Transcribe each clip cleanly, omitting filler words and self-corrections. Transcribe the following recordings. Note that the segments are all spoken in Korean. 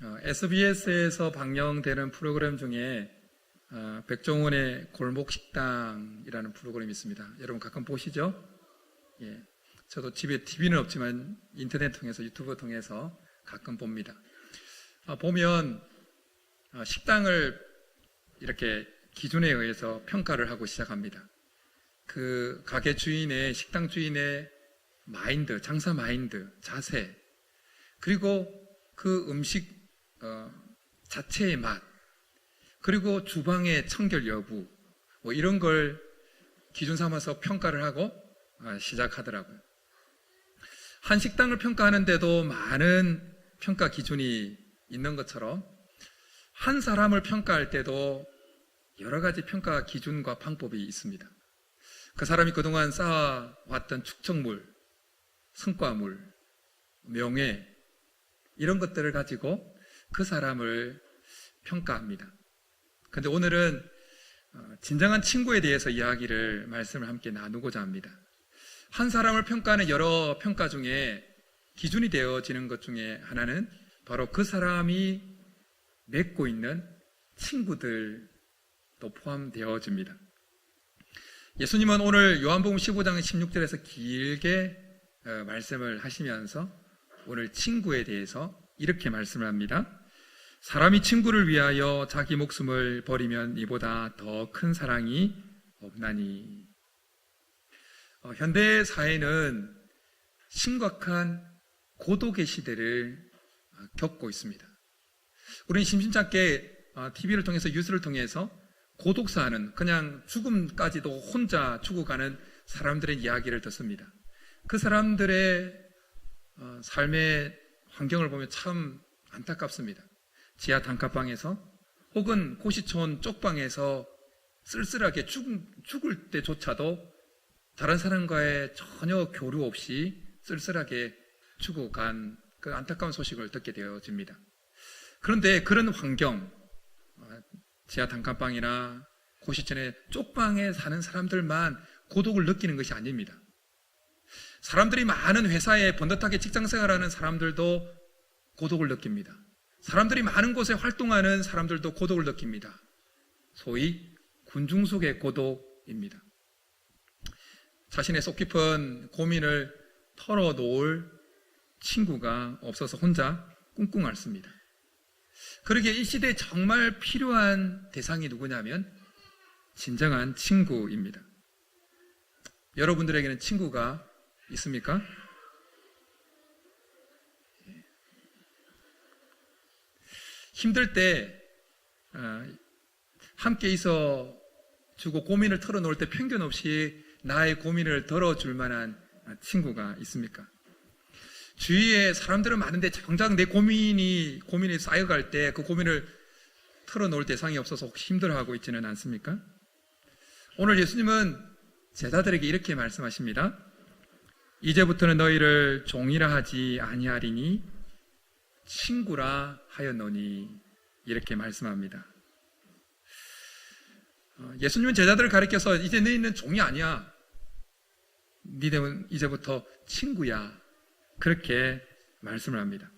SBS에서 방영되는 프로그램 중에 백종원의 골목식당이라는 프로그램이 있습니다. 여러분 가끔 보시죠? 예, 저도 집에 TV는 없지만 인터넷 통해서 유튜브 통해서 가끔 봅니다. 보면 식당을 이렇게 기준에 의해서 평가를 하고 시작합니다. 그 가게 주인의, 식당 주인의 마인드, 장사 마인드, 자세, 그리고 그 음식 자체의 맛, 그리고 주방의 청결 여부, 뭐 이런 걸 기준 삼아서 평가를 하고 시작하더라고요. 한 식당을 평가하는데도 많은 평가 기준이 있는 것처럼 한 사람을 평가할 때도 여러 가지 평가 기준과 방법이 있습니다. 그 사람이 그동안 쌓아왔던 축적물, 성과물, 명예, 이런 것들을 가지고 그 사람을 평가합니다. 그런데 오늘은 진정한 친구에 대해서 말씀을 함께 나누고자 합니다. 한 사람을 평가하는 여러 평가 중에 기준이 되어지는 것 중에 하나는 바로 그 사람이 맺고 있는 친구들도 포함되어집니다. 예수님은 오늘 요한복음 15장 16절에서 길게 말씀을 하시면서 오늘 친구에 대해서 이렇게 말씀을 합니다. 사람이 친구를 위하여 자기 목숨을 버리면 이보다 더 큰 사랑이 없나니. 현대 사회는 심각한 고독의 시대를 겪고 있습니다. 우리는 심심찮게 TV를 통해서 뉴스를 통해서 고독사하는, 그냥 죽음까지도 혼자 죽어가는 사람들의 이야기를 듣습니다. 그 사람들의 삶의 환경을 보면 참 안타깝습니다. 지하 단칸방에서 혹은 고시촌 쪽방에서 쓸쓸하게 죽을 때조차도 다른 사람과의 전혀 교류 없이 쓸쓸하게 죽어간 그 안타까운 소식을 듣게 되어집니다. 그런데 그런 환경, 지하 단칸방이나 고시촌의 쪽방에 사는 사람들만 고독을 느끼는 것이 아닙니다. 사람들이 많은 회사에 번듯하게 직장생활하는 사람들도 고독을 느낍니다. 사람들이 많은 곳에 활동하는 사람들도 고독을 느낍니다. 소위 군중 속의 고독입니다. 자신의 속 깊은 고민을 털어놓을 친구가 없어서 혼자 꿍꿍 앓습니다. 그러기에 이 시대에 정말 필요한 대상이 누구냐면 진정한 친구입니다. 여러분들에게는 친구가 있습니까? 힘들 때 함께 있어 주고 고민을 털어놓을 때 편견 없이 나의 고민을 덜어줄 만한 친구가 있습니까? 주위에 사람들은 많은데 정작 내 고민이 쌓여갈 때 그 고민을 털어놓을 대상이 없어서 혹시 힘들어하고 있지는 않습니까? 오늘 예수님은 제자들에게 이렇게 말씀하십니다. 이제부터는 너희를 종이라 하지 아니하리니 친구라 하였노니, 이렇게 말씀합니다. 예수님은 제자들을 가리켜서 이제 너희는 종이 아니야, 너희는 이제부터 친구야, 그렇게 말씀을 합니다.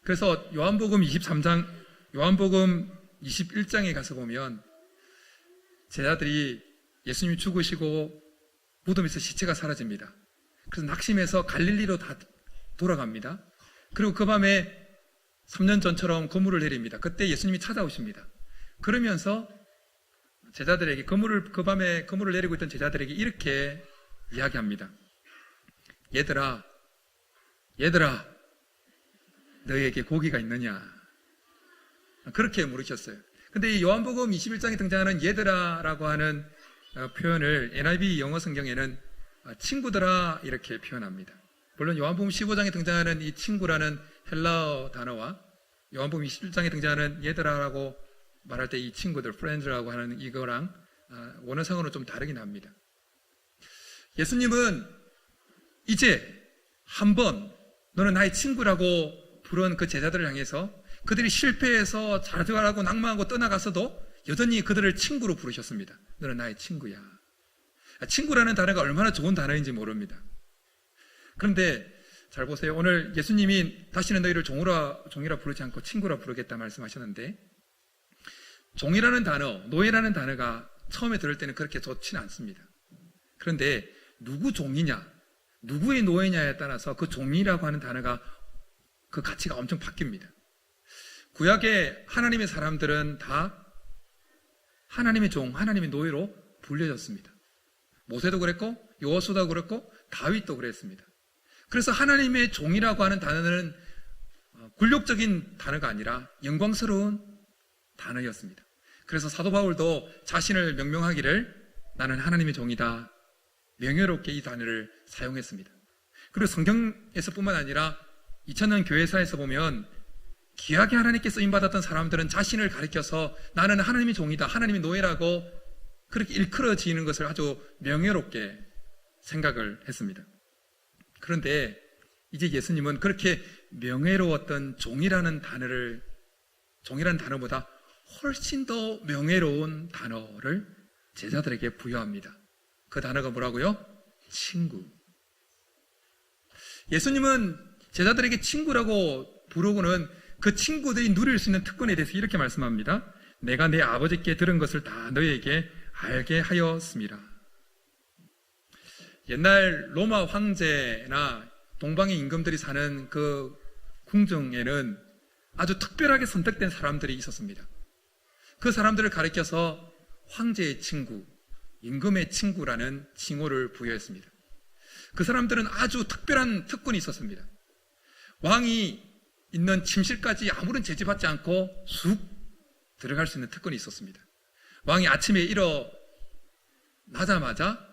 그래서 요한복음 21장에 가서 보면 제자들이 예수님이 죽으시고 무덤에서 시체가 사라집니다. 그래서 낙심해서 갈릴리로 다 돌아갑니다. 그리고 그 밤에 3년 전처럼 그물을 내립니다. 그때 예수님이 찾아오십니다. 그러면서 제자들에게 그 밤에 그물을 내리고 있던 제자들에게 이렇게 이야기합니다. 얘들아 너희에게 고기가 있느냐, 그렇게 물으셨어요. 근데 이 요한복음 21장에 등장하는 얘들아라고 하는 표현을 NIV 영어 성경에는 친구들아 이렇게 표현합니다. 물론 요한복음 15장에 등장하는 이 친구라는 헬라어 단어와 요한복음 21장에 등장하는 얘들아라고 말할 때 이 친구들, friends라고 하는 이거랑 원어상으로 좀 다르긴 합니다. 예수님은 이제 한번 너는 나의 친구라고 부른 그 제자들을 향해서 그들이 실패해서 좌절하고 낙망하고 떠나갔어도 여전히 그들을 친구로 부르셨습니다. 너는 나의 친구야. 친구라는 단어가 얼마나 좋은 단어인지 모릅니다. 그런데 잘 보세요. 오늘 예수님이 다시는 너희를 종이라 부르지 않고 친구라 부르겠다 말씀하셨는데, 종이라는 단어, 노예라는 단어가 처음에 들을 때는 그렇게 좋지는 않습니다. 그런데 누구 종이냐, 누구의 노예냐에 따라서 그 종이라고 하는 단어가 그 가치가 엄청 바뀝니다. 구약의 하나님의 사람들은 다 하나님의 종, 하나님의 노예로 불려졌습니다. 모세도 그랬고 여호수아도 그랬고 다윗도 그랬습니다. 그래서 하나님의 종이라고 하는 단어는 굴욕적인 단어가 아니라 영광스러운 단어였습니다. 그래서 사도 바울도 자신을 명명하기를 나는 하나님의 종이다, 명예롭게 이 단어를 사용했습니다. 그리고 성경에서 뿐만 아니라 2000년 교회사에서 보면 귀하게 하나님께 쓰임받았던 사람들은 자신을 가리켜서 나는 하나님의 종이다, 하나님의 노예라고 그렇게 일컬어지는 것을 아주 명예롭게 생각을 했습니다. 그런데 이제 예수님은 그렇게 명예로웠던 종이라는 단어보다 훨씬 더 명예로운 단어를 제자들에게 부여합니다. 그 단어가 뭐라고요? 친구. 예수님은 제자들에게 친구라고 부르고는 그 친구들이 누릴 수 있는 특권에 대해서 이렇게 말씀합니다. 내가 내 아버지께 들은 것을 다 너희에게 알게 하였습니다. 옛날 로마 황제나 동방의 임금들이 사는 그 궁정에는 아주 특별하게 선택된 사람들이 있었습니다. 그 사람들을 가리켜서 황제의 친구, 임금의 친구라는 칭호를 부여했습니다. 그 사람들은 아주 특별한 특권이 있었습니다. 왕이 있는 침실까지 아무런 제지받지 않고 쑥 들어갈 수 있는 특권이 있었습니다. 왕이 아침에 일어나자마자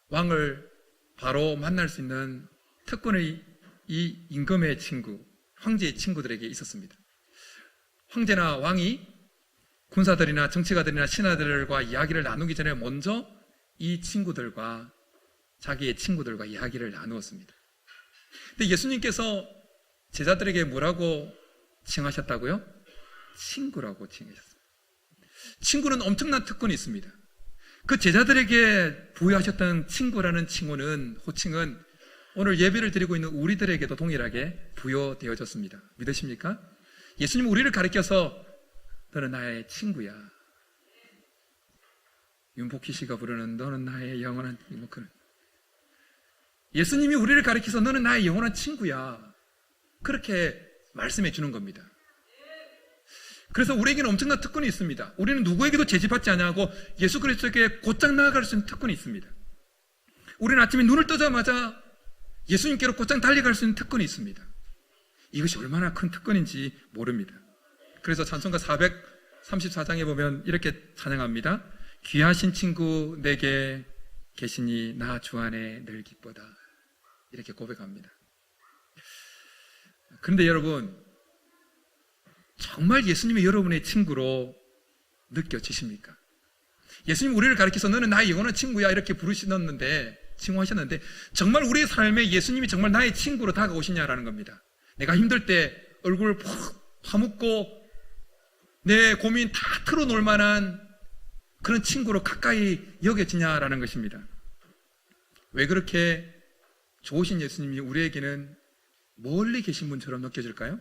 왕을 바로 만날 수 있는 특권이 이 임금의 친구, 황제의 친구들에게 있었습니다. 황제나 왕이 군사들이나 정치가들이나 신하들과 이야기를 나누기 전에 먼저 이 친구들과 자기의 친구들과 이야기를 나누었습니다. 근데 예수님께서 제자들에게 뭐라고 칭하셨다고요? 친구라고 칭하셨습니다. 친구는 엄청난 특권이 있습니다. 그 제자들에게 부여하셨던 친구라는 호칭은 오늘 예배를 드리고 있는 우리들에게도 동일하게 부여되어졌습니다. 믿으십니까? 예수님은 우리를 가리켜서 너는 나의 친구야. 윤복희 씨가 부르는 너는 나의 영원한 친구. 예수님이 우리를 가리켜서 너는 나의 영원한 친구야. 그렇게 말씀해 주는 겁니다. 그래서 우리에게는 엄청난 특권이 있습니다. 우리는 누구에게도 제지받지 않고 예수 그리스도에게 곧장 나아갈 수 있는 특권이 있습니다. 우리는 아침에 눈을 뜨자마자 예수님께로 곧장 달려갈 수 있는 특권이 있습니다. 이것이 얼마나 큰 특권인지 모릅니다. 그래서 찬송가 434장에 보면 이렇게 찬양합니다. 귀하신 친구 내게 계시니 나 주 안에 늘 기쁘다. 이렇게 고백합니다. 그런데 여러분, 정말 예수님이 여러분의 친구로 느껴지십니까? 예수님 우리를 가리켜서 너는 나의 영원한 친구야 이렇게 칭호하셨는데 정말 우리의 삶에 예수님이 정말 나의 친구로 다가오시냐라는 겁니다. 내가 힘들 때 얼굴을 푹 파묻고 내 고민 다 털어놓을 만한 그런 친구로 가까이 여겨지냐라는 것입니다. 왜 그렇게 좋으신 예수님이 우리에게는 멀리 계신 분처럼 느껴질까요?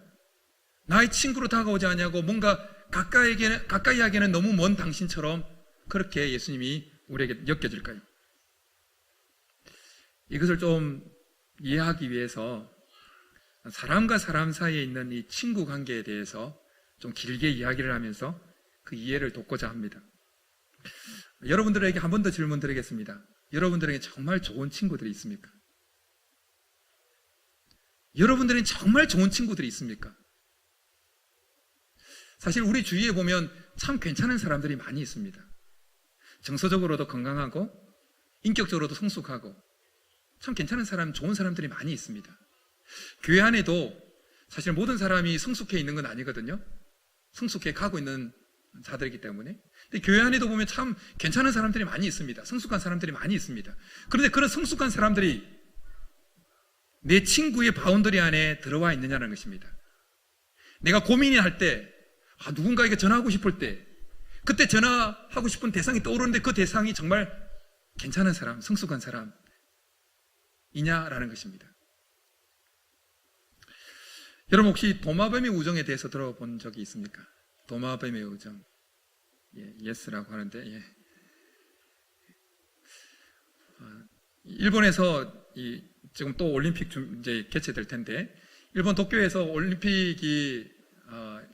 나의 친구로 다가오지 않냐고 뭔가 가까이 하기에는 너무 먼 당신처럼 그렇게 예수님이 우리에게 느껴질까요? 이것을 좀 이해하기 위해서 사람과 사람 사이에 있는 이 친구 관계에 대해서 좀 길게 이야기를 하면서 그 이해를 돕고자 합니다. 여러분들에게 한 번 더 질문 드리겠습니다. 여러분들에게 정말 좋은 친구들이 있습니까? 여러분들에게 정말 좋은 친구들이 있습니까? 사실 우리 주위에 보면 참 괜찮은 사람들이 많이 있습니다. 정서적으로도 건강하고 인격적으로도 성숙하고 참 괜찮은 사람, 좋은 사람들이 많이 있습니다. 교회 안에도 사실 모든 사람이 성숙해 있는 건 아니거든요. 성숙해 가고 있는 자들이기 때문에. 근데 교회 안에도 보면 참 괜찮은 사람들이 많이 있습니다. 성숙한 사람들이 많이 있습니다. 그런데 그런 성숙한 사람들이 내 친구의 바운더리 안에 들어와 있느냐는 것입니다. 내가 고민이 할 때, 누군가에게 전화하고 싶을 때, 그때 전화하고 싶은 대상이 떠오르는데 그 대상이 정말 괜찮은 사람, 성숙한 사람이냐라는 것입니다. 여러분 혹시 도마뱀의 우정에 대해서 들어본 적이 있습니까? 도마뱀의 우정. 예, 예스라고 하는데, 예. 일본에서 지금 또 올림픽 이제 개최될 텐데, 일본 도쿄에서 올림픽이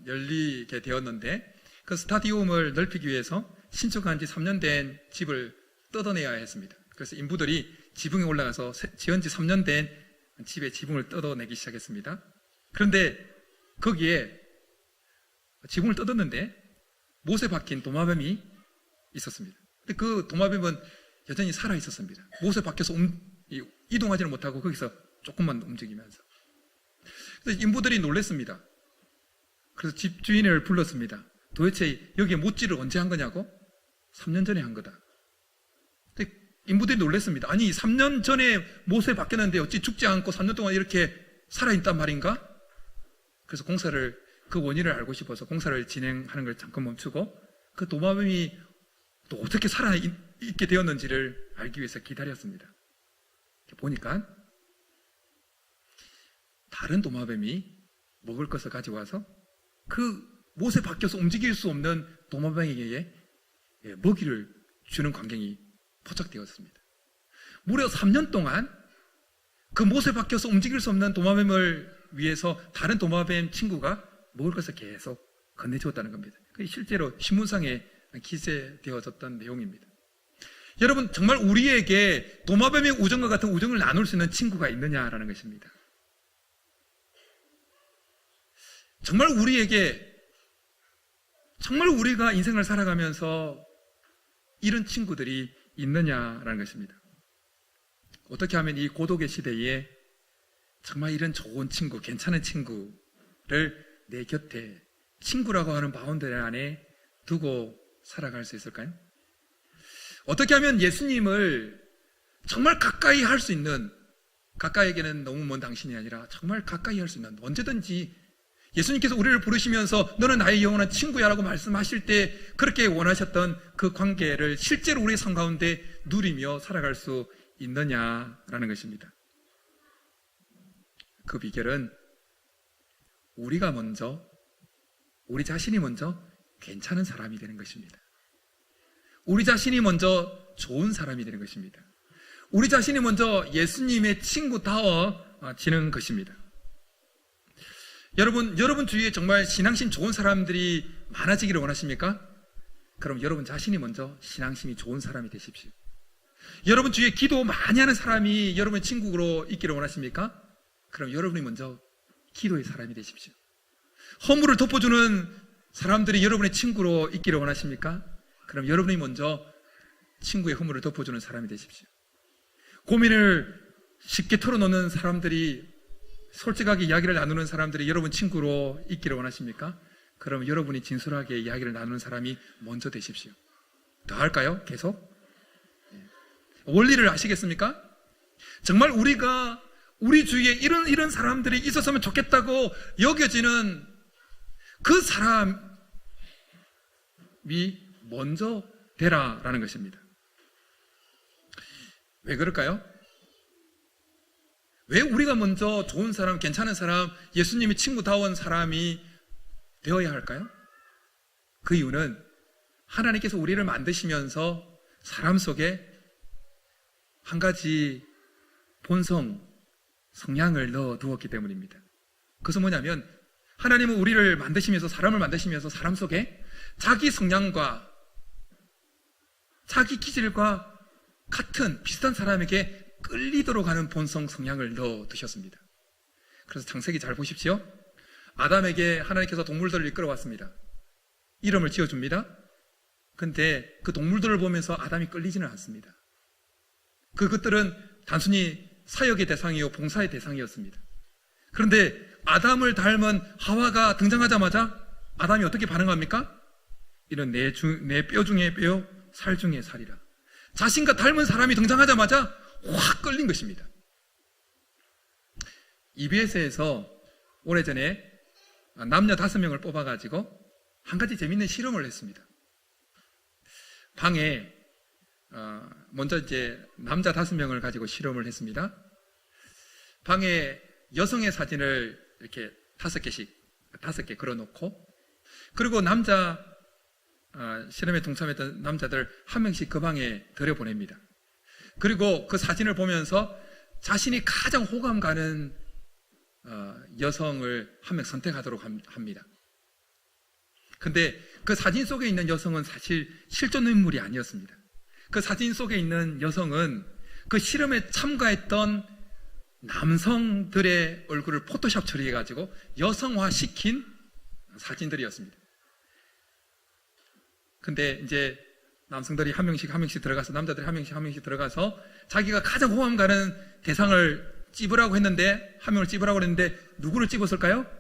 열리게 되었는데, 그 스타디움을 넓히기 위해서 신축한 지 3년 된 집을 뜯어내야 했습니다. 그래서 인부들이 지붕에 올라가서 지은 지 3년 된 집의 지붕을 뜯어내기 시작했습니다. 그런데 거기에 지붕을 뜯었는데 못에 박힌 도마뱀이 있었습니다. 근데 그 도마뱀은 여전히 살아 있었습니다. 못에 박혀서 이동하지는 못하고 거기서 조금만 움직이면서. 그래서 인부들이 놀랐습니다. 그래서 집주인을 불렀습니다. 도대체 여기에 못질을 언제 한 거냐고? 3년 전에 한 거다. 근데 인부들이 놀랐습니다. 아니 3년 전에 못에 박혔는데 어찌 죽지 않고 3년 동안 이렇게 살아있단 말인가? 그래서 그 원인을 알고 싶어서 공사를 진행하는 걸 잠깐 멈추고 그 도마뱀이 또 어떻게 살아있게 되었는지를 알기 위해서 기다렸습니다. 보니까 다른 도마뱀이 먹을 것을 가져와서 그 못에 박혀서 움직일 수 없는 도마뱀에게 먹이를 주는 광경이 포착되었습니다. 무려 3년 동안 그 못에 박혀서 움직일 수 없는 도마뱀을 위해서 다른 도마뱀 친구가 먹을 것을 계속 건네주었다는 겁니다. 그게 실제로 신문상에 기재되어졌던 내용입니다. 여러분, 정말 우리에게 도마뱀의 우정과 같은 우정을 나눌 수 있는 친구가 있느냐라는 것입니다. 정말 우리가 인생을 살아가면서 이런 친구들이 있느냐라는 것입니다. 어떻게 하면 이 고독의 시대에 정말 이런 좋은 친구, 괜찮은 친구를 내 곁에 친구라고 하는 바운더리 안에 두고 살아갈 수 있을까요? 어떻게 하면 예수님을 정말 가까이 할 수 있는, 가까이에게는 너무 먼 당신이 아니라 정말 가까이 할 수 있는, 언제든지 예수님께서 우리를 부르시면서 너는 나의 영원한 친구야 라고 말씀하실 때 그렇게 원하셨던 그 관계를 실제로 우리의 삶 가운데 누리며 살아갈 수 있느냐라는 것입니다. 그 비결은 우리가 먼저, 우리 자신이 먼저 괜찮은 사람이 되는 것입니다. 우리 자신이 먼저 좋은 사람이 되는 것입니다. 우리 자신이 먼저 예수님의 친구다워지는 것입니다. 여러분 주위에 정말 신앙심 좋은 사람들이 많아지기를 원하십니까? 그럼 여러분 자신이 먼저 신앙심이 좋은 사람이 되십시오. 여러분 주위에 기도 많이 하는 사람이 여러분의 친구로 있기를 원하십니까? 그럼 여러분이 먼저 기도의 사람이 되십시오. 허물을 덮어주는 사람들이 여러분의 친구로 있기를 원하십니까? 그럼 여러분이 먼저 친구의 허물을 덮어주는 사람이 되십시오. 고민을 쉽게 털어놓는 사람들이, 솔직하게 이야기를 나누는 사람들이 여러분 친구로 있기를 원하십니까? 그럼 여러분이 진솔하게 이야기를 나누는 사람이 먼저 되십시오. 더 할까요? 계속? 원리를 아시겠습니까? 정말 우리가 우리 주위에 이런 사람들이 있었으면 좋겠다고 여겨지는 그 사람이 먼저 되라라는 것입니다. 왜 그럴까요? 왜 우리가 먼저 좋은 사람, 괜찮은 사람, 예수님이 친구다운 사람이 되어야 할까요? 그 이유는 하나님께서 우리를 만드시면서 사람 속에 한 가지 본성, 성향을 넣어 두었기 때문입니다. 그것은 뭐냐면 하나님은 우리를 만드시면서, 사람을 만드시면서 사람 속에 자기 성향과 자기 기질과 같은 비슷한 사람에게 끌리도록 하는 본성, 성향을 넣어 두셨습니다. 그래서 창세기 잘 보십시오. 아담에게 하나님께서 동물들을 이끌어왔습니다. 이름을 지어줍니다. 근데 그 동물들을 보면서 아담이 끌리지는 않습니다. 그것들은 단순히 사역의 대상이요, 봉사의 대상이었습니다. 그런데 아담을 닮은 하와가 등장하자마자 아담이 어떻게 반응합니까? 이런 내 뼈 중에 뼈, 살 중에 살이라. 자신과 닮은 사람이 등장하자마자 확 끌린 것입니다. EBS에서 오래전에 남녀 5명을 뽑아가지고 한 가지 재밌는 실험을 했습니다. 방에 먼저 이제 남자 5명을 가지고 실험을 했습니다. 방에 여성의 사진을 이렇게 다섯 개 걸어놓고, 그리고 실험에 동참했던 남자들 한 명씩 그 방에 들여보냅니다. 그리고 그 사진을 보면서 자신이 가장 호감 가는 여성을 한 명 선택하도록 합니다. 근데 그 사진 속에 있는 여성은 사실 실존 인물이 아니었습니다. 그 사진 속에 있는 여성은 그 실험에 참가했던 남성들의 얼굴을 포토샵 처리해가지고 여성화시킨 사진들이었습니다. 근데 이제 남성들이 한 명씩 들어가서, 남자들이 한 명씩 들어가서 자기가 가장 호감 가는 대상을 찝으라고 했는데, 한 명을 찝으라고 했는데 누구를 찝었을까요?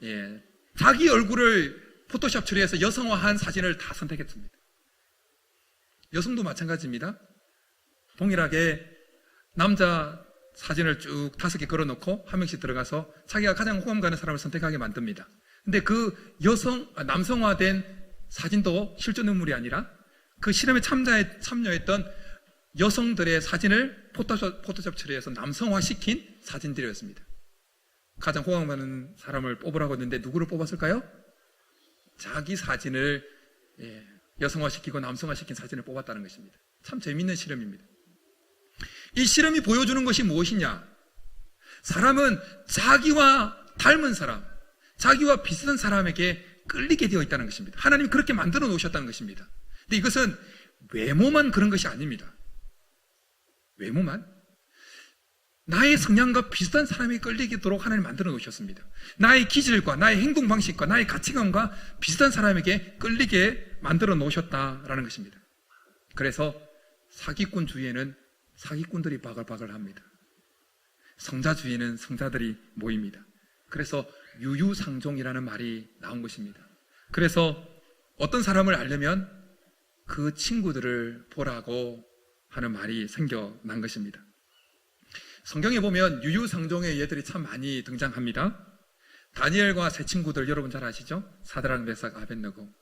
예, 자기 얼굴을 포토샵 처리해서 여성화한 사진을 다 선택했습니다. 여성도 마찬가지입니다. 동일하게 남자 사진을 쭉 5개 걸어놓고 한 명씩 들어가서 자기가 가장 호감 가는 사람을 선택하게 만듭니다. 근데 그 남성화된 사진도 실존 인물이 아니라 그 실험에 참여했던 여성들의 사진을 포토샵 처리해서 남성화시킨 사진들이었습니다. 가장 호감 가는 사람을 뽑으라고 했는데 누구를 뽑았을까요? 자기 사진을 여성화시키고 남성화시킨 사진을 뽑았다는 것입니다. 참 재미있는 실험입니다. 이 실험이 보여주는 것이 무엇이냐? 사람은 자기와 닮은 사람, 자기와 비슷한 사람에게 끌리게 되어 있다는 것입니다. 하나님이 그렇게 만들어 놓으셨다는 것입니다. 근데 이것은 외모만 그런 것이 아닙니다. 외모만? 나의 성향과 비슷한 사람이 끌리도록 하나님 만들어 놓으셨습니다. 나의 기질과 나의 행동 방식과 나의 가치관과 비슷한 사람에게 끌리게 만들어 놓으셨다라는 것입니다. 그래서 사기꾼 주위에는 사기꾼들이 바글바글합니다. 성자 주위에는 성자들이 모입니다. 그래서 유유상종이라는 말이 나온 것입니다. 그래서 어떤 사람을 알려면 그 친구들을 보라고 하는 말이 생겨난 것입니다. 성경에 보면 유유상종의 예들이 참 많이 등장합니다. 다니엘과 세 친구들 여러분 잘 아시죠? 사드락, 메삭, 아벳느고.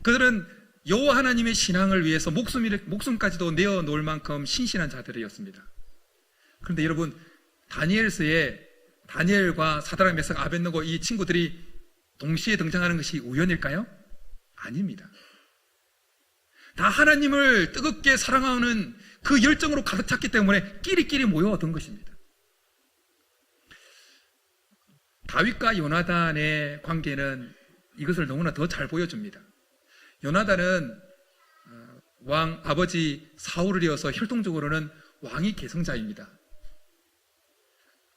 그들은 여호와 하나님의 신앙을 위해서 목숨까지도 내어놓을 만큼 신실한 자들이었습니다. 그런데 여러분, 다니엘서에 다니엘과 사드락, 메삭, 아벳느고 이 친구들이 동시에 등장하는 것이 우연일까요? 아닙니다. 다 하나님을 뜨겁게 사랑하는 그 열정으로 가득 찼기 때문에 끼리끼리 모여든 것입니다. 다윗과 요나단의 관계는 이것을 너무나 더 잘 보여줍니다. 요나단은 왕 아버지 사울을 이어서 혈통적으로는 왕위 계승자입니다.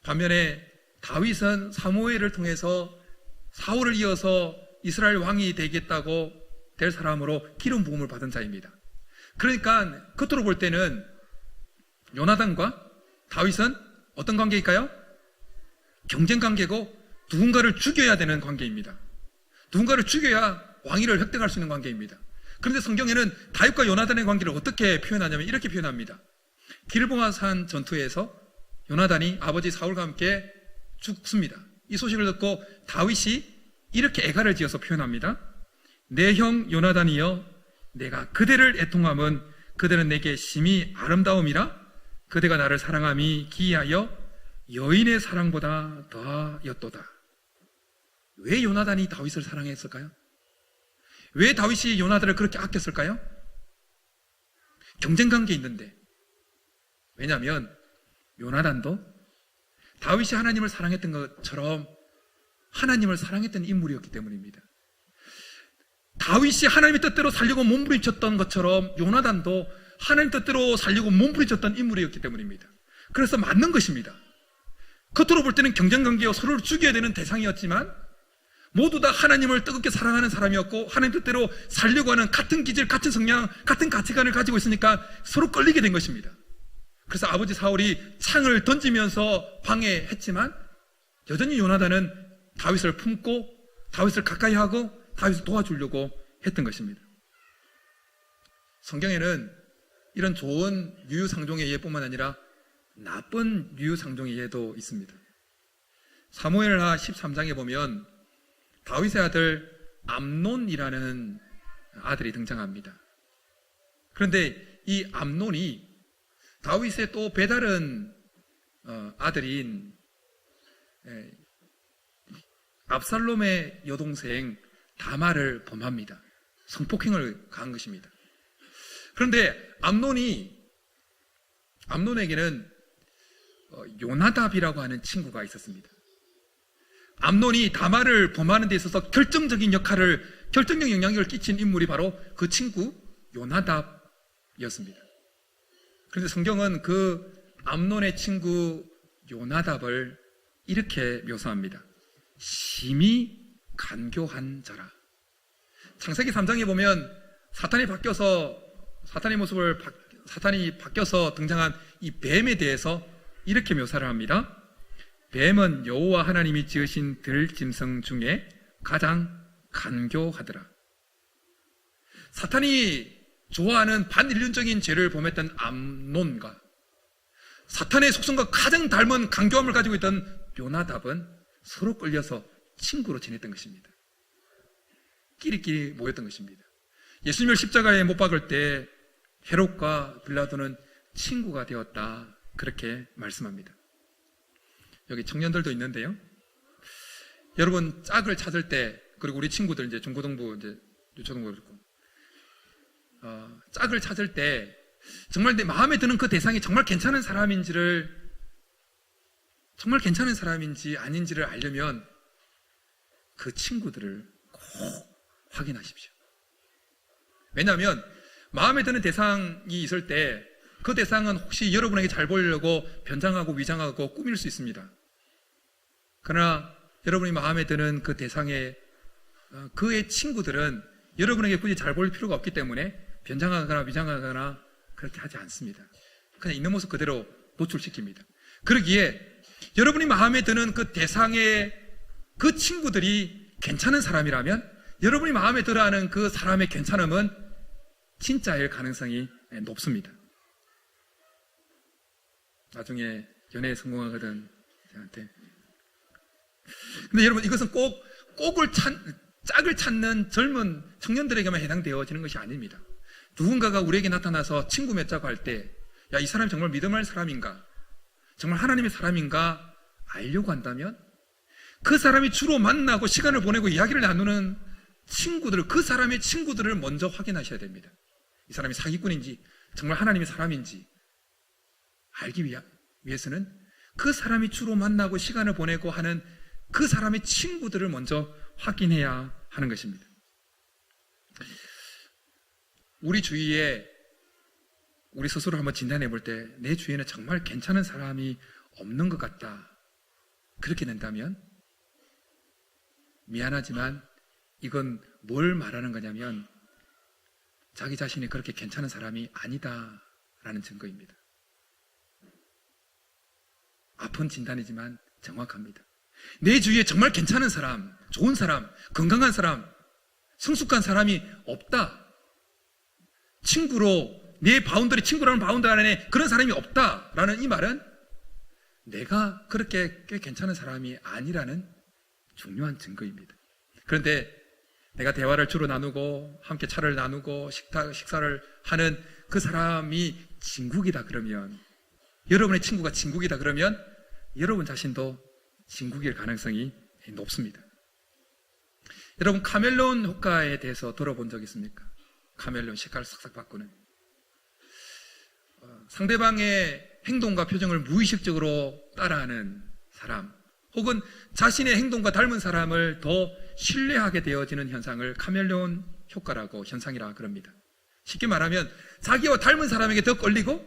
반면에 다윗은 사무엘을 통해서 사울을 이어서 이스라엘 왕이 되겠다고 될 사람으로 기름 부음을 받은 자입니다. 그러니까 겉으로 볼 때는 요나단과 다윗은 어떤 관계일까요? 경쟁 관계고 누군가를 죽여야 되는 관계입니다. 누군가를 죽여야 왕위를 획득할 수 있는 관계입니다. 그런데 성경에는 다윗과 요나단의 관계를 어떻게 표현하냐면 이렇게 표현합니다. 길보아산 전투에서 요나단이 아버지 사울과 함께 죽습니다. 이 소식을 듣고 다윗이 이렇게 애가를 지어서 표현합니다. 내 형 요나단이여, 내가 그대를 애통함은 그대는 내게 심히 아름다움이라. 그대가 나를 사랑함이 기이하여 여인의 사랑보다 더하였도다. 왜 요나단이 다윗을 사랑했을까요? 왜 다윗이 요나단을 그렇게 아꼈을까요? 경쟁관계 있는데. 왜냐하면 요나단도 다윗이 하나님을 사랑했던 것처럼 하나님을 사랑했던 인물이었기 때문입니다. 다윗이 하나님의 뜻대로 살려고 몸부림쳤던 것처럼 요나단도 하나님 뜻대로 살려고 몸부림쳤던 인물이었기 때문입니다. 그래서 맞는 것입니다. 겉으로 볼 때는 경쟁관계와 서로를 죽여야 되는 대상이었지만 모두 다 하나님을 뜨겁게 사랑하는 사람이었고 하나님 뜻대로 살려고 하는 같은 기질, 같은 성향, 같은 가치관을 가지고 있으니까 서로 끌리게 된 것입니다. 그래서 아버지 사울이 창을 던지면서 방해했지만 여전히 요나단은 다윗을 품고 다윗을 가까이 하고 다윗을 도와주려고 했던 것입니다. 성경에는 이런 좋은 유유상종의 예뿐만 아니라 나쁜 유유상종의 예도 있습니다. 사무엘하 13장에 보면 다윗의 아들 암논이라는 아들이 등장합니다. 그런데 이 암논이 다윗의 또 배다른 아들인 압살롬의 여동생 다말을 범합니다. 성폭행을 가한 것입니다. 그런데 암논에게는 요나답이라고 하는 친구가 있었습니다. 암논이 다말을 범하는 데 있어서 결정적인 영향력을 끼친 인물이 바로 그 친구 요나답이었습니다. 그런데 성경은 그 암논의 친구 요나답을 이렇게 묘사합니다. 심히 간교한 자라. 창세기 3장에 보면 사탄이 바뀌어서 등장한 이 뱀에 대해서 이렇게 묘사를 합니다. 뱀은 여호와 하나님이 지으신 들짐승 중에 가장 간교하더라. 사탄이 좋아하는 반인륜적인 죄를 범했던 암논과 사탄의 속성과 가장 닮은 간교함을 가지고 있던 요나답은 서로 끌려서 친구로 지냈던 것입니다. 끼리끼리 모였던 것입니다. 예수님을 십자가에 못 박을 때 헤롯과 빌라도는 친구가 되었다, 그렇게 말씀합니다. 여기 청년들도 있는데요. 여러분, 짝을 찾을 때, 그리고 우리 친구들 이제 중고등부, 이제 유초등부 그렇고, 짝을 찾을 때 정말 내 마음에 드는 그 대상이 정말 괜찮은 사람인지 아닌지를 알려면 그 친구들을 꼭 확인하십시오. 왜냐하면 마음에 드는 대상이 있을 때 그 대상은 혹시 여러분에게 잘 보이려고 변장하고 위장하고 꾸밀 수 있습니다. 그러나 여러분이 마음에 드는 그 대상의 그의 친구들은 여러분에게 굳이 잘 보일 필요가 없기 때문에 변장하거나 위장하거나 그렇게 하지 않습니다. 그냥 있는 모습 그대로 노출시킵니다. 그러기에 여러분이 마음에 드는 그 대상의 그 친구들이 괜찮은 사람이라면 여러분이 마음에 들어하는 그 사람의 괜찮음은 진짜일 가능성이 높습니다. 나중에 연애에 성공하거든 저한테. 근데 여러분, 이것은 꼭 짝을 찾는 젊은 청년들에게만 해당되어지는 것이 아닙니다. 누군가가 우리에게 나타나서 친구 맺자고 할 때, 야, 이 사람이 정말 믿음할 사람인가, 정말 하나님의 사람인가 알려고 한다면 그 사람이 주로 만나고 시간을 보내고 이야기를 나누는 그 사람의 친구들을 먼저 확인하셔야 됩니다. 이 사람이 사기꾼인지 정말 하나님의 사람인지 알기 위해서는 그 사람이 주로 만나고 시간을 보내고 하는 그 사람의 친구들을 먼저 확인해야 하는 것입니다. 우리 주위에 우리 스스로 한번 진단해 볼 때 내 주위에는 정말 괜찮은 사람이 없는 것 같다, 그렇게 된다면 미안하지만 이건 뭘 말하는 거냐면 자기 자신이 그렇게 괜찮은 사람이 아니다라는 증거입니다. 아픈 진단이지만 정확합니다. 내 주위에 정말 괜찮은 사람, 좋은 사람, 건강한 사람, 성숙한 사람이 없다, 친구라는 바운더리 안에 그런 사람이 없다라는 이 말은 내가 그렇게 꽤 괜찮은 사람이 아니라는 중요한 증거입니다. 그런데 내가 대화를 주로 나누고 함께 차를 나누고 식사를 하는 그 사람이 진국이다 그러면, 여러분의 친구가 진국이다 그러면 여러분 자신도 진국일 가능성이 높습니다. 여러분, 카멜레온 효과에 대해서 들어본 적 있습니까? 카멜레온, 색깔을 싹싹 바꾸는. 상대방의 행동과 표정을 무의식적으로 따라하는 사람, 혹은 자신의 행동과 닮은 사람을 더 신뢰하게 되어지는 현상을 카멜레온 현상이라 그럽니다. 쉽게 말하면 자기와 닮은 사람에게 더 끌리고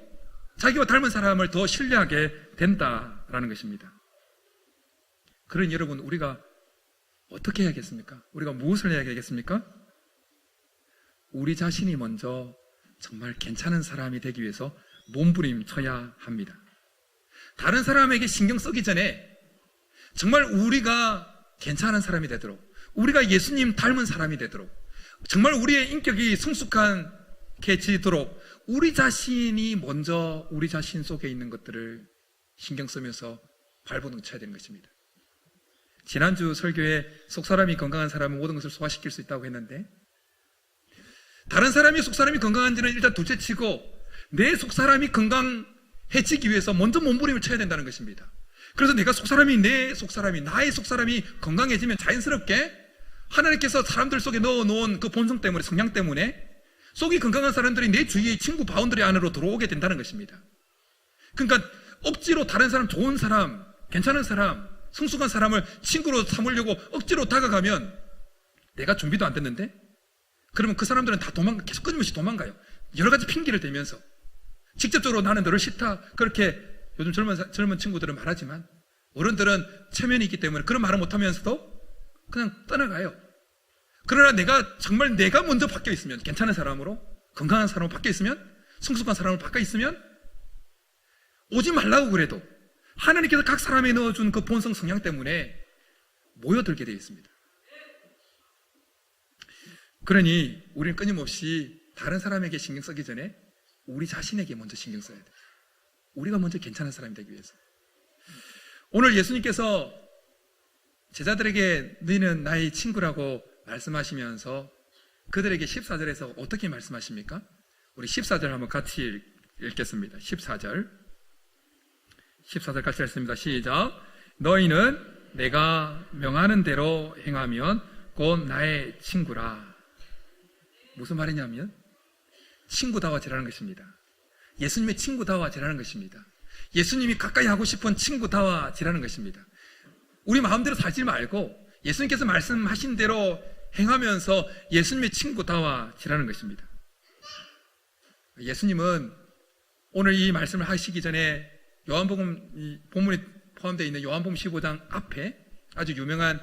자기와 닮은 사람을 더 신뢰하게 된다라는 것입니다. 그러니 여러분, 우리가 어떻게 해야겠습니까? 우리가 무엇을 해야겠습니까? 우리 자신이 먼저 정말 괜찮은 사람이 되기 위해서 몸부림쳐야 합니다. 다른 사람에게 신경 쓰기 전에 정말 우리가 괜찮은 사람이 되도록, 우리가 예수님 닮은 사람이 되도록, 정말 우리의 인격이 성숙하게 지도록 우리 자신이 먼저 우리 자신 속에 있는 것들을 신경 쓰면서 발버둥쳐야 되는 것입니다. 지난주 설교에 속사람이 건강한 사람은 모든 것을 소화시킬 수 있다고 했는데, 다른 사람이 속사람이 건강한지는 일단 둘째치고 내 속사람이 건강해지기 위해서 먼저 몸부림을 쳐야 된다는 것입니다. 그래서 내가 내 속사람이, 나의 속사람이 건강해지면 자연스럽게 하나님께서 사람들 속에 넣어놓은 그 본성 때문에, 성향 때문에 속이 건강한 사람들이 내 주위의 친구 바운더리 안으로 들어오게 된다는 것입니다. 그러니까 억지로 다른 사람, 좋은 사람, 괜찮은 사람, 성숙한 사람을 친구로 삼으려고 억지로 다가가면 내가 준비도 안 됐는데, 그러면 그 사람들은 다 계속 끊임없이 도망가요. 여러 가지 핑계를 대면서. 직접적으로 나는 너를 싫다, 그렇게 요즘 젊은 친구들은 말하지만, 어른들은 체면이 있기 때문에 그런 말을 못하면서도 그냥 떠나가요. 그러나 정말 내가 먼저 바뀌어 있으면, 괜찮은 사람으로, 건강한 사람으로 바뀌어 있으면, 성숙한 사람으로 바뀌어 있으면 오지 말라고 그래도 하나님께서 각 사람에 넣어준 그 본성 성향 때문에 모여들게 되어 있습니다. 그러니 우리는 끊임없이 다른 사람에게 신경 쓰기 전에 우리 자신에게 먼저 신경 써야 돼요. 우리가 먼저 괜찮은 사람이 되기 위해서. 오늘 예수님께서 제자들에게 너희는 나의 친구라고 말씀하시면서 그들에게 14절에서 어떻게 말씀하십니까? 우리 14절 한번 같이 읽겠습니다. 14절 같이 읽습니다. 시작. 너희는 내가 명하는 대로 행하면 곧 나의 친구라. 무슨 말이냐면 친구다워지라는 것입니다. 예수님의 친구다워지라는 것입니다. 예수님이 가까이 하고 싶은 친구다워지라는 것입니다. 우리 마음대로 살지 말고 예수님께서 말씀하신 대로 행하면서 예수님의 친구다워지라는 것입니다. 예수님은 오늘 이 말씀을 하시기 전에 요한복음, 이 본문에 포함되어 있는 요한복음 15장 앞에 아주 유명한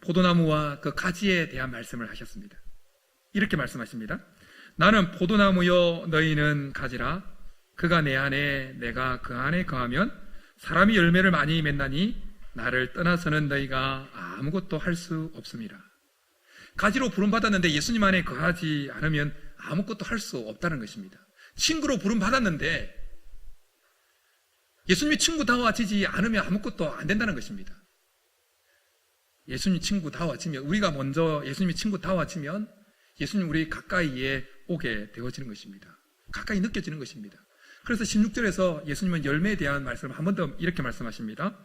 포도나무와 그 가지에 대한 말씀을 하셨습니다. 이렇게 말씀하십니다. 나는 포도나무요 너희는 가지라. 그가 내 안에 내가 그 안에 거하면 사람이 열매를 많이 맺나니 나를 떠나서는 너희가 아무것도 할 수 없습니다. 가지로 부름받았는데 예수님 안에 거하지 않으면 아무것도 할 수 없다는 것입니다. 친구로 부름받았는데 예수님이 친구다워지지 않으면 아무것도 안 된다는 것입니다. 예수님 친구다워지면, 우리가 먼저 예수님이 친구다워지면 예수님 우리 가까이에 오게 되어지는 것입니다. 가까이 느껴지는 것입니다. 그래서 16절에서 예수님은 열매에 대한 말씀을 한 번 더 이렇게 말씀하십니다.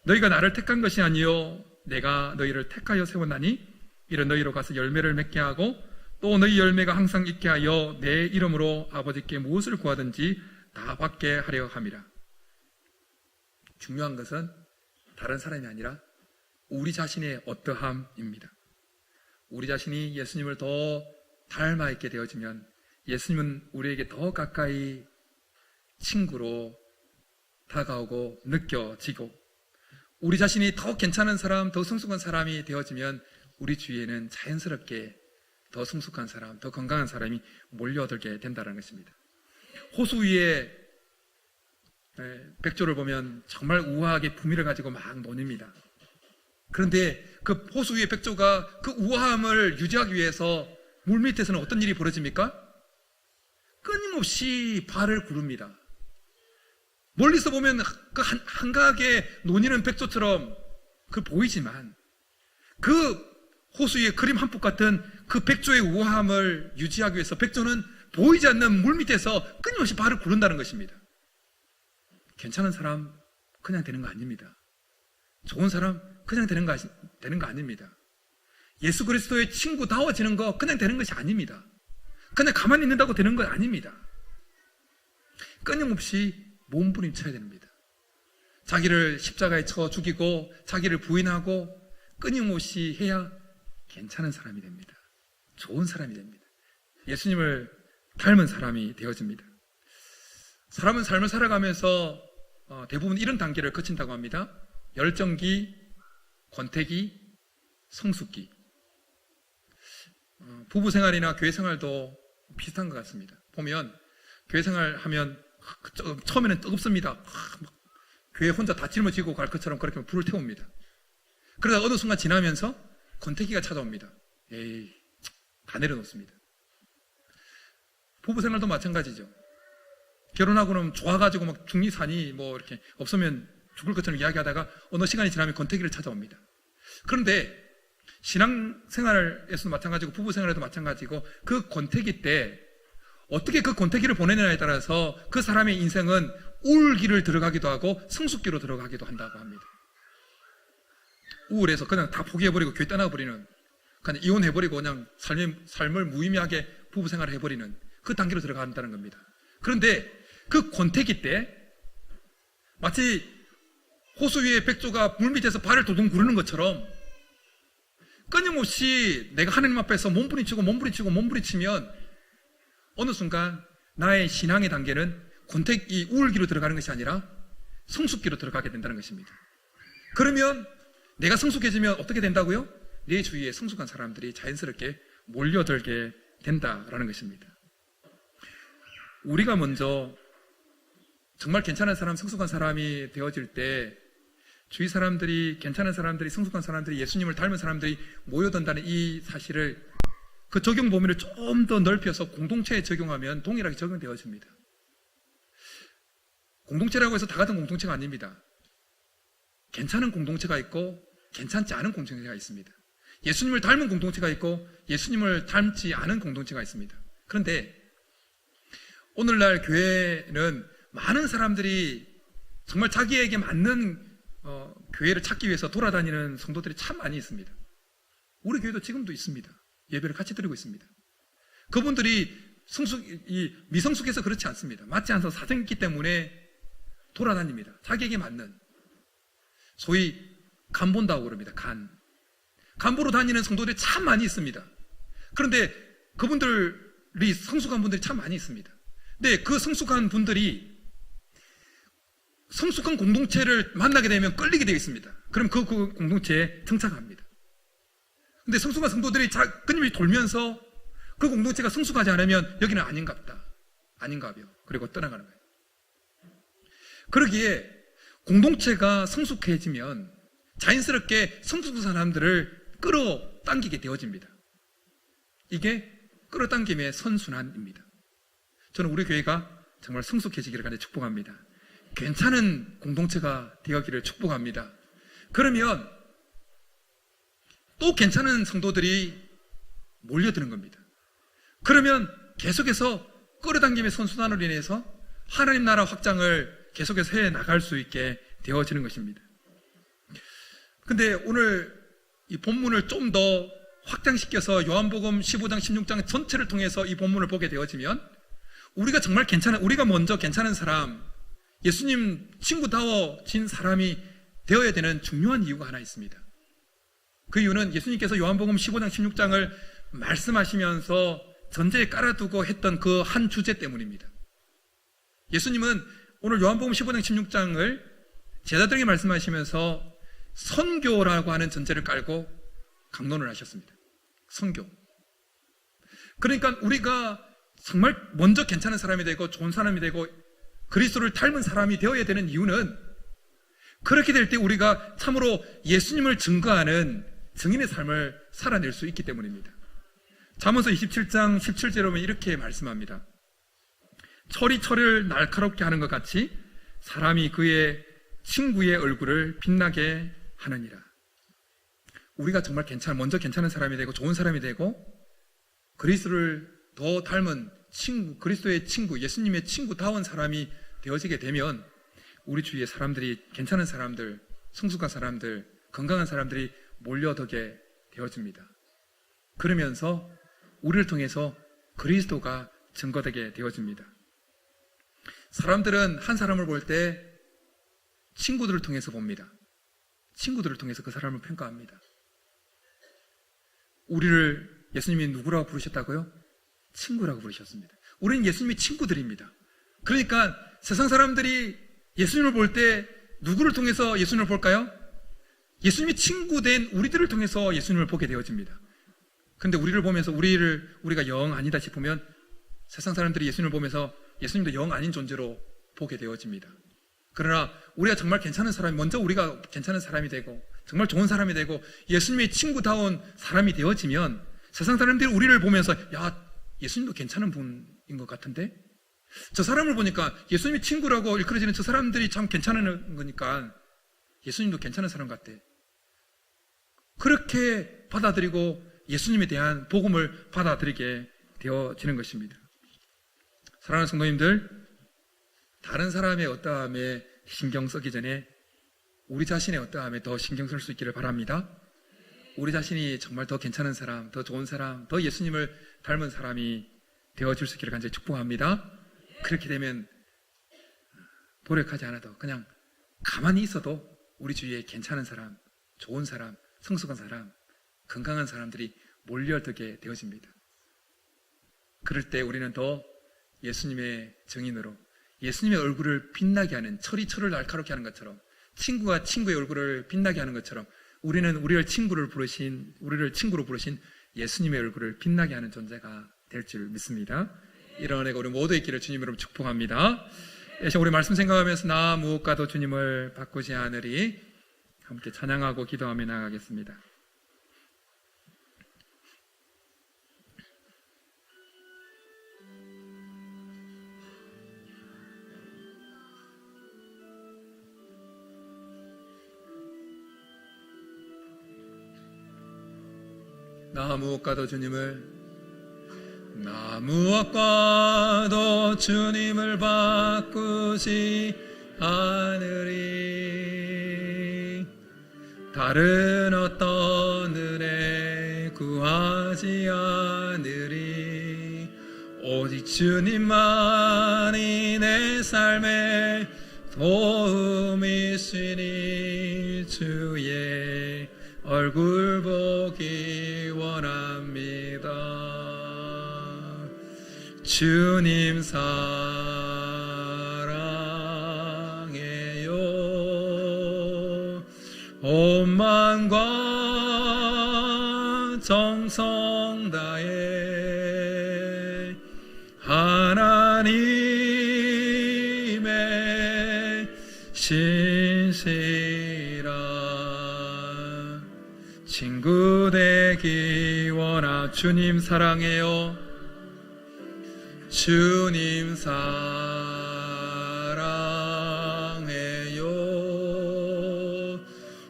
너희가 나를 택한 것이 아니요 내가 너희를 택하여 세웠나니 이런 너희로 가서 열매를 맺게 하고 또 너희 열매가 항상 있게 하여 내 이름으로 아버지께 무엇을 구하든지 다 받게 하려 함이라. 중요한 것은 다른 사람이 아니라 우리 자신의 어떠함입니다. 우리 자신이 예수님을 더 닮아 있게 되어지면 예수님은 우리에게 더 가까이 친구로 다가오고 느껴지고, 우리 자신이 더 괜찮은 사람, 더 성숙한 사람이 되어지면 우리 주위에는 자연스럽게 더 성숙한 사람, 더 건강한 사람이 몰려들게 된다는 것입니다. 호수 위에 백조를 보면 정말 우아하게 부미를 가지고 막 노닙니다. 그런데 그 호수 위의 백조가 그 우아함을 유지하기 위해서 물 밑에서는 어떤 일이 벌어집니까? 끊임없이 발을 구릅니다. 멀리서 보면 그 한가하게 노니는 백조처럼 보이지만 그 호수 위의 그림 한 폭 같은 그 백조의 우아함을 유지하기 위해서 백조는 보이지 않는 물 밑에서 끊임없이 발을 구른다는 것입니다. 괜찮은 사람 그냥 되는 거 아닙니다. 좋은 사람 그냥 되는 거 아닙니다. 예수 그리스도의 친구다워지는 거 그냥 되는 것이 아닙니다. 그냥 가만히 있는다고 되는 거 아닙니다. 끊임없이 몸부림쳐야 됩니다. 자기를 십자가에 쳐 죽이고 자기를 부인하고 끊임없이 해야 괜찮은 사람이 됩니다. 좋은 사람이 됩니다. 예수님을 닮은 사람이 되어집니다. 사람은 삶을 살아가면서 대부분 이런 단계를 거친다고 합니다. 열정기, 권태기, 성숙기. 부부 생활이나 교회 생활도 비슷한 것 같습니다. 보면 교회 생활하면 처음에는 뜨겁습니다. 교회 혼자 다 짊어지고 갈 것처럼 그렇게 불을 태웁니다. 그러다 어느 순간 지나면서 권태기가 찾아옵니다. 에이, 다 내려놓습니다. 부부 생활도 마찬가지죠. 결혼하고는 좋아가지고 막 중리산이 뭐 이렇게 없으면 죽을 것처럼 이야기하다가 어느 시간이 지나면 권태기를 찾아옵니다. 그런데 신앙생활에서도 마찬가지고 부부 생활에도 마찬가지고 그 권태기 때 어떻게 그 권태기를 보내느냐에 따라서 그 사람의 인생은 우울기를 들어가기도 하고 성숙기로 들어가기도 한다고 합니다. 우울해서 그냥 다 포기해버리고 교회 떠나버리는, 그냥 이혼해버리고 그냥 삶을 무의미하게 부부생활을 해버리는 그 단계로 들어간다는 겁니다. 그런데 그 권태기 때 마치 호수 위에 백조가 물 밑에서 발을 도둥 구르는 것처럼 끊임없이 내가 하나님 앞에서 몸부림치면 어느 순간 나의 신앙의 단계는 이 우울기로 들어가는 것이 아니라 성숙기로 들어가게 된다는 것입니다. 그러면 내가 성숙해지면 어떻게 된다고요? 내 주위에 성숙한 사람들이 자연스럽게 몰려들게 된다라는 것입니다. 우리가 먼저 정말 괜찮은 사람, 성숙한 사람이 되어질 때 주위 사람들이, 괜찮은 사람들이, 성숙한 사람들이, 예수님을 닮은 사람들이 모여든다는 이 사실을, 그 적용 범위를 좀 더 넓혀서 공동체에 적용하면 동일하게 적용되어집니다. 공동체라고 해서 다 같은 공동체가 아닙니다. 괜찮은 공동체가 있고 괜찮지 않은 공동체가 있습니다. 예수님을 닮은 공동체가 있고 예수님을 닮지 않은 공동체가 있습니다. 그런데 오늘날 교회는 많은 사람들이 정말 자기에게 맞는 교회를 찾기 위해서 돌아다니는 성도들이 참 많이 있습니다. 우리 교회도 지금도 있습니다. 예배를 같이 드리고 있습니다. 그분들이 미성숙해서 그렇지 않습니다. 맞지 않아서 사정이 있기 때문에 돌아다닙니다. 자기에게 맞는, 소위 간본다고 그럽니다. 간보로 다니는 성도들이 참 많이 있습니다. 그런데 그분들이 성숙한 분들이 참 많이 있습니다. 근데 그 성숙한 분들이 성숙한 공동체를 만나게 되면 끌리게 되어 있습니다. 그럼 그 공동체에 정착합니다. 근데 성숙한 성도들이 끊임없이 돌면서 그 공동체가 성숙하지 않으면 여기는 아닌가벼. 그리고 떠나가는 거예요. 그러기에 공동체가 성숙해지면 자연스럽게 성숙한 사람들을 끌어당기게 되어집니다. 이게 끌어당김의 선순환입니다. 저는 우리 교회가 정말 성숙해지기를 간절히 축복합니다. 괜찮은 공동체가 되었기를 축복합니다. 그러면 또 괜찮은 성도들이 몰려드는 겁니다. 그러면 계속해서 끌어당김의 선순환으로 인해서 하나님 나라 확장을 계속해서 해 나갈 수 있게 되어지는 것입니다. 근데 오늘 이 본문을 좀 더 확장시켜서 요한복음 15장, 16장 전체를 통해서 이 본문을 보게 되어지면 우리가 먼저 괜찮은 사람, 예수님 친구다워진 사람이 되어야 되는 중요한 이유가 하나 있습니다. 그 이유는 예수님께서 요한복음 15장, 16장을 말씀하시면서 전제에 깔아두고 했던 그 한 주제 때문입니다. 예수님은 오늘 요한복음 15장, 16장을 제자들에게 말씀하시면서 선교라고 하는 전제를 깔고 강론을 하셨습니다. 선교. 그러니까 우리가 정말 먼저 괜찮은 사람이 되고 좋은 사람이 되고 그리스도를 닮은 사람이 되어야 되는 이유는, 그렇게 될 때 우리가 참으로 예수님을 증거하는 증인의 삶을 살아낼 수 있기 때문입니다. 잠언서 27장 17절에 보면 이렇게 말씀합니다. 철이 철을 날카롭게 하는 것 같이 사람이 그의 친구의 얼굴을 빛나게 하느니라. 우리가 정말 먼저 괜찮은 사람이 되고 좋은 사람이 되고 그리스도를 더 닮은 친구, 그리스도의 친구, 예수님의 친구다운 사람이 되어지게 되면 우리 주위에 사람들이, 괜찮은 사람들, 성숙한 사람들, 건강한 사람들이 몰려들게 되어집니다. 그러면서 우리를 통해서 그리스도가 증거되게 되어집니다. 사람들은 한 사람을 볼 때 친구들을 통해서 봅니다. 친구들을 통해서 그 사람을 평가합니다. 우리를 예수님이 누구라고 부르셨다고요? 친구라고 부르셨습니다. 우리는 예수님의 친구들입니다. 그러니까 세상 사람들이 예수님을 볼 때 누구를 통해서 예수님을 볼까요? 예수님이 친구된 우리들을 통해서 예수님을 보게 되어집니다. 그런데 우리를 보면서 우리가 영 아니다 싶으면 세상 사람들이 예수님을 보면서 예수님도 영 아닌 존재로 보게 되어집니다. 그러나 우리가 정말 괜찮은 사람이, 먼저 우리가 괜찮은 사람이 되고 정말 좋은 사람이 되고 예수님의 친구다운 사람이 되어지면 세상 사람들이 우리를 보면서 야, 예수님도 괜찮은 분인 것 같은데? 저 사람을 보니까 예수님이 친구라고 일컬어지는 저 사람들이 참 괜찮은 거니까 예수님도 괜찮은 사람 같대. 그렇게 받아들이고 예수님에 대한 복음을 받아들이게 되어지는 것입니다. 사랑하는 성도님들, 다른 사람의 어떠함에 신경 쓰기 전에 우리 자신의 어떠함에 더 신경 쓸 수 있기를 바랍니다. 우리 자신이 정말 더 괜찮은 사람, 더 좋은 사람, 더 예수님을 닮은 사람이 되어줄 수 있기를 간절히 축복합니다. 그렇게 되면 노력하지 않아도 그냥 가만히 있어도 우리 주위에 괜찮은 사람, 좋은 사람, 성숙한 사람, 건강한 사람들이 몰려들게 되어집니다. 그럴 때 우리는 더 예수님의 증인으로 예수님의 얼굴을 빛나게 하는, 철이 철을 날카롭게 하는 것처럼, 친구가 친구의 얼굴을 빛나게 하는 것처럼 우리는 우리를 친구로 부르신 예수님의 얼굴을 빛나게 하는 존재가 될 줄 믿습니다. 이런 은혜가 우리 모두 있기를 주님으로 축복합니다. 우리 말씀 생각하면서 나 무엇과도 주님을 바꾸지 않으리 함께 찬양하고 기도하며 나가겠습니다. 나 무엇과도 주님을 바꾸지 않으리. 다른 어떤 은혜 구하지 않으리. 오직 주님만이 내 삶의 도움이시니 주의 얼굴 보기 원합니다. 주님 사랑해요. 온 마음과 정성 다해 하나님의 신실한 친구 되기 원하. 주님 사랑해요. 주님 사랑해요.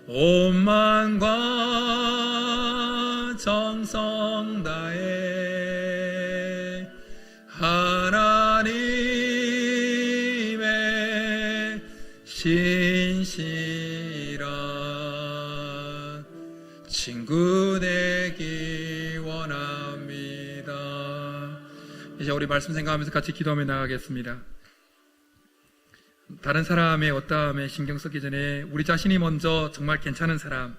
온 마음과 정성 다해 하나님의 신실한 친구 되기 원합니다. 이제 우리 말씀 생각하면서 같이 기도하며 나가겠습니다. 다른 사람의 어떠함에 신경 쓰기 전에 우리 자신이 먼저 정말 괜찮은 사람,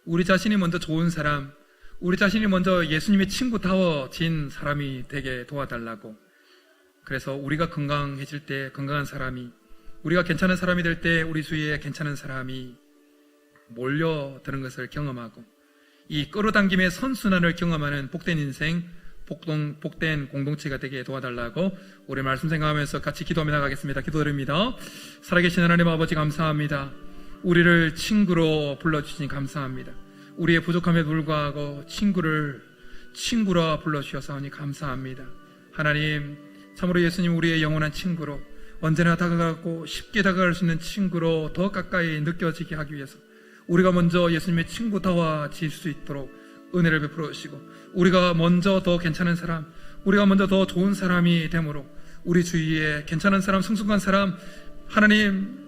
우리 자신이 먼저 좋은 사람, 우리 자신이 먼저 예수님의 친구다워진 사람이 되게 도와달라고. 그래서 우리가 건강해질 때 건강한 사람이, 우리가 괜찮은 사람이 될 때 우리 주위에 괜찮은 사람이 몰려드는 것을 경험하고, 이 끌어당김의 선순환을 경험하는 복된 인생, 복된 공동체가 되게 도와달라고 우리 말씀 생각하면서 같이 기도하며 나가겠습니다. 기도드립니다. 살아계신 하나님 아버지 감사합니다. 우리를 친구로 불러주시니 감사합니다. 우리의 부족함에 불구하고 친구라 불러주셔서 하니 감사합니다. 하나님, 참으로 예수님 우리의 영원한 친구로, 언제나 다가가고 쉽게 다가갈 수 있는 친구로 더 가까이 느껴지게 하기 위해서 우리가 먼저 예수님의 친구다워질 수 있도록 은혜를 베풀어 주시고, 우리가 먼저 더 괜찮은 사람, 우리가 먼저 더 좋은 사람이 되므로 우리 주위에 괜찮은 사람, 성숙한 사람, 하나님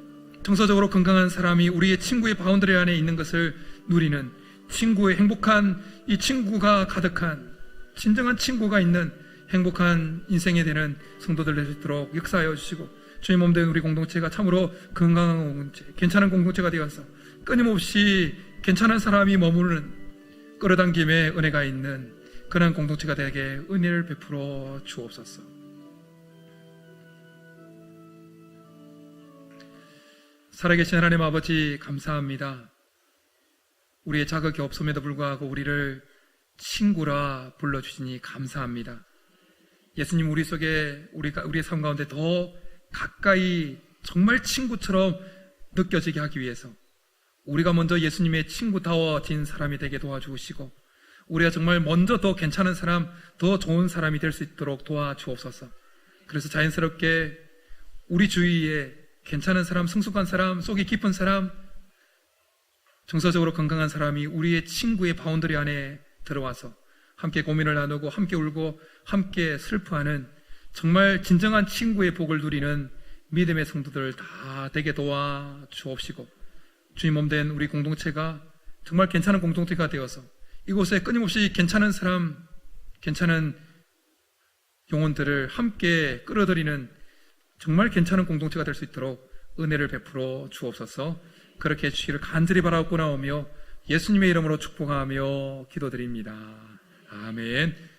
정서적으로 건강한 사람이 우리의 친구의 바운더리 안에 있는 것을 누리는, 친구의 행복한, 이 친구가 가득한 진정한 친구가 있는 행복한 인생이 되는 성도들 될 수 있도록 역사하여 주시고, 주님 몸된 우리 공동체가 참으로 건강한 공동체, 괜찮은 공동체가 되어서 끊임없이 괜찮은 사람이 머무르는, 끌어당김에 은혜가 있는 그런 공동체가 되게 은혜를 베풀어 주옵소서. 살아계신 하나님 아버지 감사합니다. 우리의 자격이 없음에도 불구하고 우리를 친구라 불러주시니 감사합니다. 예수님 우리 속에, 우리의 삶 가운데 더 가까이 정말 친구처럼 느껴지게 하기 위해서 우리가 먼저 예수님의 친구다워진 사람이 되게 도와주시고, 우리가 정말 먼저 더 괜찮은 사람, 더 좋은 사람이 될 수 있도록 도와주옵소서. 그래서 자연스럽게 우리 주위에 괜찮은 사람, 성숙한 사람, 속이 깊은 사람, 정서적으로 건강한 사람이 우리의 친구의 바운더리 안에 들어와서 함께 고민을 나누고 함께 울고 함께 슬퍼하는 정말 진정한 친구의 복을 누리는 믿음의 성도들 다 되게 도와 주옵시고 주님 몸된 우리 공동체가 정말 괜찮은 공동체가 되어서 이곳에 끊임없이 괜찮은 사람, 괜찮은 영혼들을 함께 끌어들이는 정말 괜찮은 공동체가 될 수 있도록 은혜를 베풀어 주옵소서. 그렇게 해주시기를 간절히 바라고 나오며 예수님의 이름으로 축복하며 기도드립니다. 아멘.